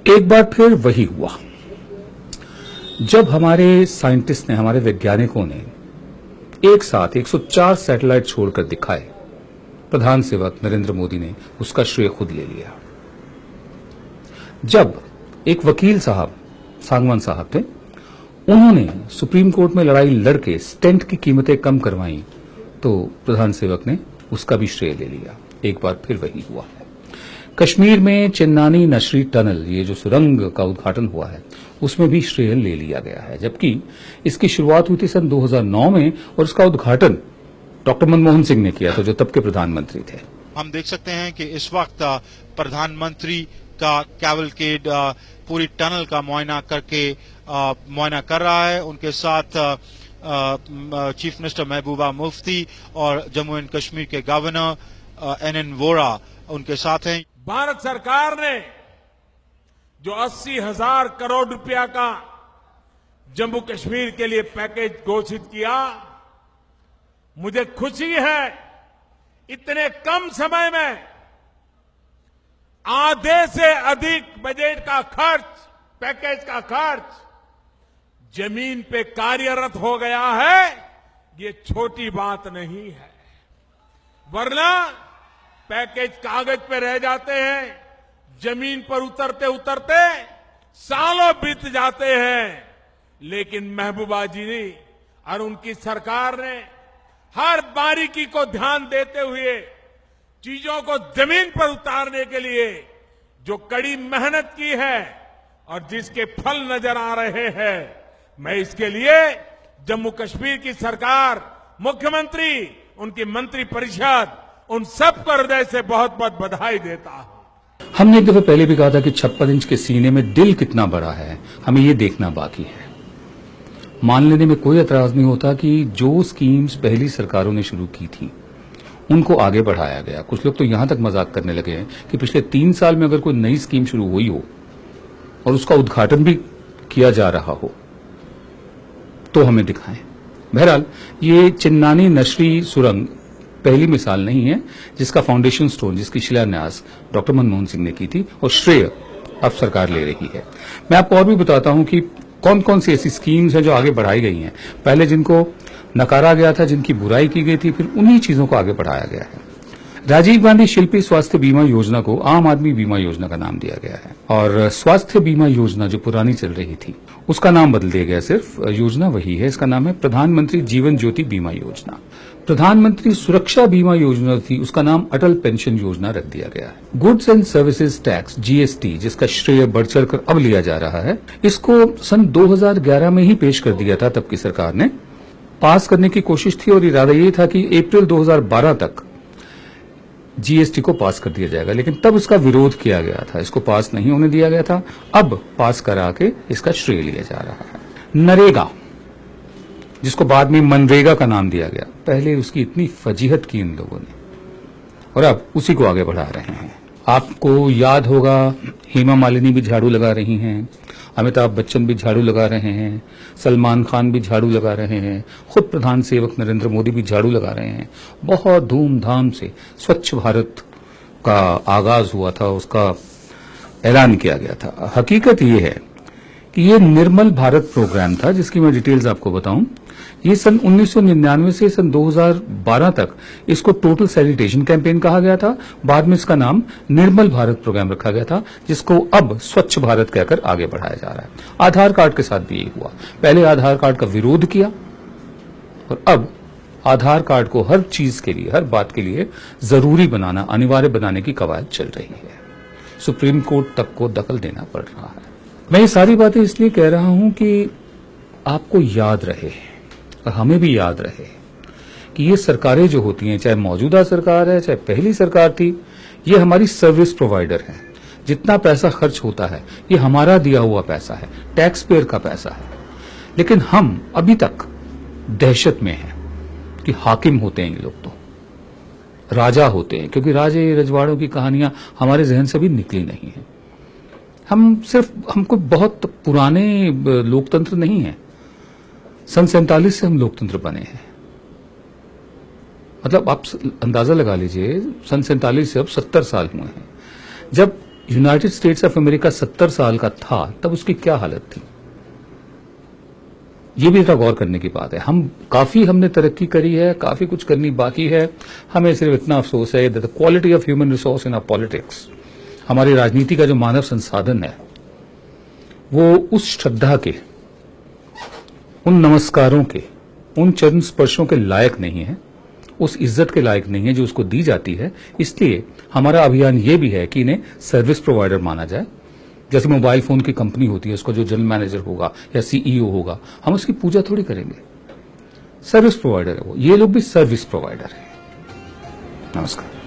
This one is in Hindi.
एक बार फिर वही हुआ जब हमारे साइंटिस्ट ने, हमारे वैज्ञानिकों ने एक साथ 104 सैटेलाइट छोड़कर दिखाए। प्रधान सेवक नरेंद्र मोदी ने उसका श्रेय खुद ले लिया। जब एक वकील साहब, सांगवान साहब थे, उन्होंने सुप्रीम कोर्ट में लड़ाई लड़के स्टेंट की कीमतें कम करवाई, तो प्रधान सेवक ने उसका भी श्रेय ले लिया। एक बार फिर वही हुआ है। कश्मीर में चिन्नानी नशरी टनल, ये जो सुरंग का उद्घाटन हुआ है, उसमें भी श्रेय ले लिया गया है, जबकि इसकी शुरुआत हुई थी सन 2009 में और उसका उद्घाटन डॉक्टर मनमोहन सिंह ने किया था, जो तब के प्रधानमंत्री थे। हम देख सकते हैं कि इस वक्त प्रधानमंत्री का कैवलकेड पूरी टनल का मुआयना कर रहा है। उनके साथ चीफ मिनिस्टर महबूबा मुफ्ती और जम्मू एंड कश्मीर के गवर्नर एनएन वोरा उनके साथ हैं। भारत सरकार ने जो 80,000 करोड़ रुपया का जम्मू कश्मीर के लिए पैकेज घोषित किया, मुझे खुशी है इतने कम समय में आधे से अधिक बजट का खर्च, पैकेज का खर्च जमीन पे कार्यरत हो गया है। ये छोटी बात नहीं है, वरना पैकेज कागज पे रह जाते हैं, जमीन पर उतरते उतरते सालों बीत जाते हैं। लेकिन महबूबा जी ने और उनकी सरकार ने हर बारीकी को ध्यान देते हुए चीजों को जमीन पर उतारने के लिए जो कड़ी मेहनत की है और जिसके फल नजर आ रहे हैं, मैं इसके लिए जम्मू कश्मीर की सरकार, मुख्यमंत्री, उनकी मंत्री परिषद, उन सबको हृदय से बहुत बहुत बधाई देता हूं। हमने एक दफे पहले भी कहा था कि 56 इंच के सीने में दिल कितना बड़ा है, हमें ये देखना बाकी है। मान लेने में कोई एतराज नहीं होता कि जो स्कीम्स पहली सरकारों ने शुरू की थी उनको आगे बढ़ाया गया। कुछ लोग तो यहां तक मजाक करने लगे हैं कि पिछले 3 साल में अगर कोई नई स्कीम शुरू हुई हो और उसका उद्घाटन भी किया जा रहा हो तो हमें दिखाएं। बहरहाल, ये चिन्नानी नशरी सुरंग पहली मिसाल नहीं है जिसका फाउंडेशन स्टोन, जिसकी शिलान्यास डॉक्टर मनमोहन सिंह ने की थी और श्रेय अब सरकार ले रही है। मैं आपको और भी बताता हूं कि कौन कौन सी ऐसी स्कीम्स हैं जो आगे बढ़ाई गई हैं। पहले जिनको नकारा गया था, जिनकी बुराई की गई थी, फिर उन्हीं चीजों को आगे बढ़ाया गया है। राजीव गांधी शिल्पी स्वास्थ्य बीमा योजना को आम आदमी बीमा योजना का नाम दिया गया है और स्वास्थ्य बीमा योजना जो पुरानी चल रही थी उसका नाम बदल दिया गया। सिर्फ योजना वही है, इसका नाम है प्रधानमंत्री जीवन ज्योति बीमा योजना। प्रधानमंत्री सुरक्षा बीमा योजना थी, उसका नाम अटल पेंशन योजना रख दिया गया है। Goods and services tax GST, जिसका श्रेय बढ़ चढ़कर अब लिया जा रहा है, इसको सन 2011 में ही पेश कर दिया था तब की सरकार ने। पास करने की कोशिश थी और इरादा ये था कि अप्रैल 2012 तक जीएसटी को पास कर दिया जाएगा, लेकिन तब इसका विरोध किया गया था, इसको पास नहीं होने दिया गया था। अब पास करा के इसका श्रेय लिया जा रहा है। नरेगा, जिसको बाद में मनरेगा का नाम दिया गया, पहले उसकी इतनी फजीहत की इन लोगों ने और अब उसी को आगे बढ़ा रहे हैं। आपको याद होगा हेमा मालिनी भी झाड़ू लगा रही हैं, अमिताभ बच्चन भी झाड़ू लगा रहे हैं, सलमान खान भी झाड़ू लगा रहे हैं, खुद प्रधान सेवक नरेंद्र मोदी भी झाड़ू लगा रहे हैं। बहुत धूमधाम से स्वच्छ भारत का आगाज हुआ था, उसका ऐलान किया गया था। हकीकत ये है कि ये निर्मल भारत प्रोग्राम था, जिसकी मैं डिटेल्स आपको बताऊं। ये सन 1999 से सन 2012 तक इसको टोटल सैनिटेशन कैंपेन कहा गया था। बाद में इसका नाम निर्मल भारत प्रोग्राम रखा गया था, जिसको अब स्वच्छ भारत कहकर आगे बढ़ाया जा रहा है। आधार कार्ड के साथ भी यही हुआ। पहले आधार कार्ड का विरोध किया और अब आधार कार्ड को हर चीज के लिए, हर बात के लिए जरूरी बनाना, अनिवार्य बनाने की कवायद चल रही है। सुप्रीम कोर्ट तक को दखल देना पड़ रहा है। मैं ये सारी बातें इसलिए कह रहा हूं कि आपको याद रहे और हमें भी याद रहे कि ये सरकारें जो होती हैं, चाहे मौजूदा सरकार है, चाहे पहली सरकार थी, ये हमारी सर्विस प्रोवाइडर है। जितना पैसा खर्च होता है ये हमारा दिया हुआ पैसा है, टैक्स पेयर का पैसा है। लेकिन हम अभी तक दहशत में हैं कि हाकिम होते हैं ये लोग, तो राजा होते हैं, क्योंकि राजे रजवाड़ों की कहानियां हमारे जहन से भी निकली नहीं है। हमको बहुत पुराने लोकतंत्र नहीं है। सन 47 से हम लोकतंत्र बने हैं। मतलब आप अंदाजा लगा लीजिए, सन 47 से अब 70 साल हुए हैं। जब यूनाइटेड स्टेट्स ऑफ अमेरिका 70 साल का था तब उसकी क्या हालत थी, ये भी जरा गौर करने की बात है। हमने तरक्की करी है, काफी कुछ करनी बाकी है। हमें सिर्फ इतना अफसोस है that the quality of human resource in our politics, हमारी राजनीति का जो मानव संसाधन है, वो उस श्रद्धा के, उन नमस्कारों के, उन चरण स्पर्शों के लायक नहीं है, उस इज्जत के लायक नहीं है जो उसको दी जाती है। इसलिए हमारा अभियान ये भी है कि इन्हें सर्विस प्रोवाइडर माना जाए। जैसे मोबाइल फोन की कंपनी होती है, उसका जो जनरल मैनेजर होगा या सीईओ होगा, हम उसकी पूजा थोड़ी करेंगे, सर्विस प्रोवाइडर है वो। ये लोग भी सर्विस प्रोवाइडर है। नमस्कार।